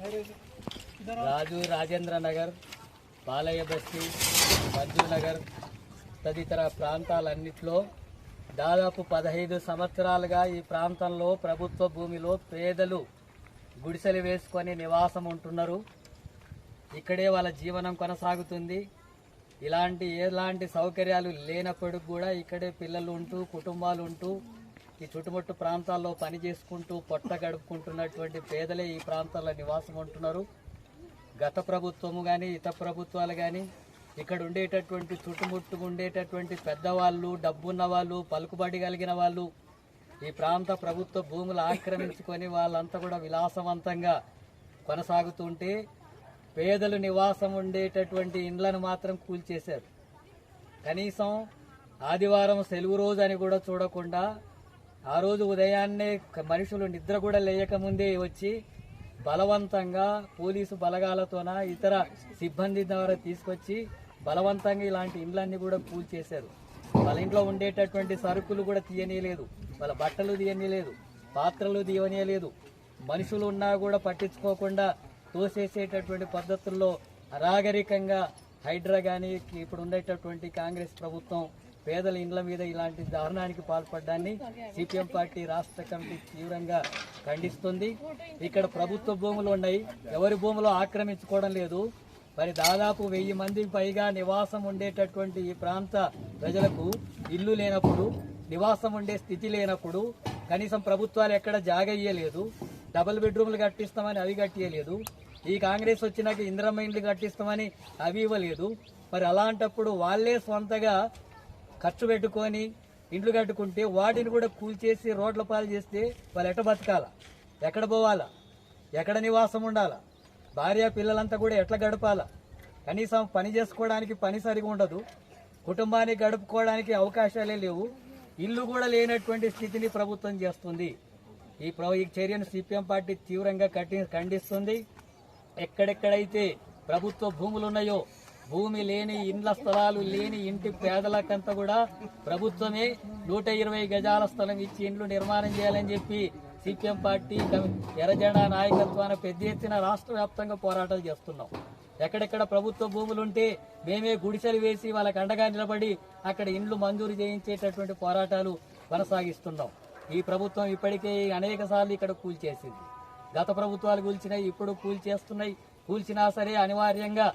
రాజు రాజేంద్ర నగర్, బాలయ్య బస్తీ, మంజు నగర్ తదితర ప్రాంతాలన్నింటిలో దాదాపు 15 సంవత్సరాలుగా ఈ ప్రాంతంలో ప్రభుత్వ భూమిలో పేదలు గుడిసెలు వేసుకొని నివాసం ఉంటున్నారు. ఇక్కడే వాళ్ళ జీవనం కొనసాగుతుంది. ఎలాంటి సౌకర్యాలు లేనప్పటికి కూడా ఇక్కడే పిల్లలు ఉంటూ కుటుంబాలు ఉంటూ ఈ చుట్టుముట్టు ప్రాంతాల్లో పని చేసుకుంటూ పొట్ట గడుపుకుంటున్నటువంటి పేదలే ఈ ప్రాంతాల్లో నివాసం ఉంటున్నారు. గత ప్రభుత్వము కానీ ఇతర ప్రభుత్వాలు కానీ ఇక్కడ ఉండేటటువంటి చుట్టుముట్టు ఉండేటటువంటి పెద్దవాళ్ళు, డబ్బున్న వాళ్ళు, పలుకుబడి కలిగిన వాళ్ళు ఈ ప్రాంత ప్రభుత్వ భూములు ఆక్రమించుకొని వాళ్ళంతా కూడా విలాసవంతంగా కొనసాగుతుంటే పేదలు నివాసం ఉండేటటువంటి ఇండ్లను మాత్రం కూల్చేశారు. కనీసం ఆదివారం సెలవు రోజు అని కూడా చూడకుండా ఆ రోజు ఉదయాన్నే మనుషులు నిద్ర కూడా లేయకముందే వచ్చి బలవంతంగా పోలీసు బలగాలతోన ఇతర సిబ్బంది ద్వారా తీసుకొచ్చి బలవంతంగా ఇలాంటి ఇండ్లన్నీ కూడా కూల్చేశారు. వాళ్ళ ఇంట్లో ఉండేటటువంటి సరుకులు కూడా తీయనీయలేదు, వాళ్ళ బట్టలు తీయనీయలేదు, పాత్రలు తీయనీయలేదు. మనుషులు ఉన్నా కూడా పట్టించుకోకుండా తోసేసేటటువంటి పద్ధతుల్లో అనాగరికంగా హైడ్రా కానీ ఇప్పుడు ఉండేటటువంటి కాంగ్రెస్ ప్రభుత్వం పేదల ఇండ్ల మీద ఇలాంటి దారుణానికి పాల్పడ్డాన్ని సిపిఎం పార్టీ రాష్ట్ర కమిటీ తీవ్రంగా ఖండిస్తుంది. ఇక్కడ ప్రభుత్వ భూములు ఉన్నాయి, ఎవరి భూములు ఆక్రమించుకోవడం లేదు. మరి దాదాపు 1000 మందికి పైగా నివాసం ఉండేటటువంటి ఈ ప్రాంత ప్రజలకు ఇల్లు లేనప్పుడు, నివాసం ఉండే స్థితి లేనప్పుడు కనీసం ప్రభుత్వాలు ఎక్కడ జాగా ఇయ్యలేదు. డబుల్ బెడ్రూమ్లు కట్టిస్తామని అవి కట్టియలేదు. ఈ కాంగ్రెస్ వచ్చినాక ఇందిరమ్మ ఇండ్లు కట్టిస్తామని అవి ఇవ్వలేదు. మరి అలాంటప్పుడు వాళ్లే సొంతగా ఖర్చు పెట్టుకొని ఇండ్లు కట్టుకుంటే వాటిని కూడా కూల్చేసి రోడ్ల పాలు చేస్తే వాళ్ళు ఎట్ట బతకాలా, ఎక్కడ పోవాలా, ఎక్కడ నివాసం ఉండాలా, భార్య పిల్లలంతా కూడా ఎట్లా గడపాలా, కనీసం పని చేసుకోవడానికి పని సరిగా ఉండదు, కుటుంబాన్ని గడుపుకోవడానికి అవకాశాలే లేవు, ఇల్లు కూడా లేనటువంటి స్థితిని ప్రభుత్వం చేస్తుంది. ఈ చర్యను సిపిఎం పార్టీ తీవ్రంగా ఖండిస్తుంది. ఎక్కడెక్కడైతే ప్రభుత్వ భూములు ఉన్నాయో భూమి లేని ఇండ్ల స్థలాలు లేని ఇంటి పేదలకంతా కూడా ప్రభుత్వమే 120 గజాల స్థలం ఇచ్చి ఇండ్లు నిర్మాణం చేయాలని చెప్పి సిపిఎం పార్టీ ఎర్రజెండా నాయకత్వాన పెద్ద ఎత్తున రాష్ట్ర వ్యాప్తంగా పోరాటాలు చేస్తున్నాం. ఎక్కడెక్కడ ప్రభుత్వ భూములుంటే మేమే గుడిసెలు వేసి వాళ్ళకి అండగా నిలబడి అక్కడ ఇండ్లు మంజూరు చేయించేటటువంటి పోరాటాలు కొనసాగిస్తున్నాం. ఈ ప్రభుత్వం ఇప్పటికే అనేక సార్లు ఇక్కడ కూల్చేసింది. గత ప్రభుత్వాలు కూల్చినాయి, ఇప్పుడు కూల్చేస్తున్నాయి. కూల్చినా సరే అనివార్యంగా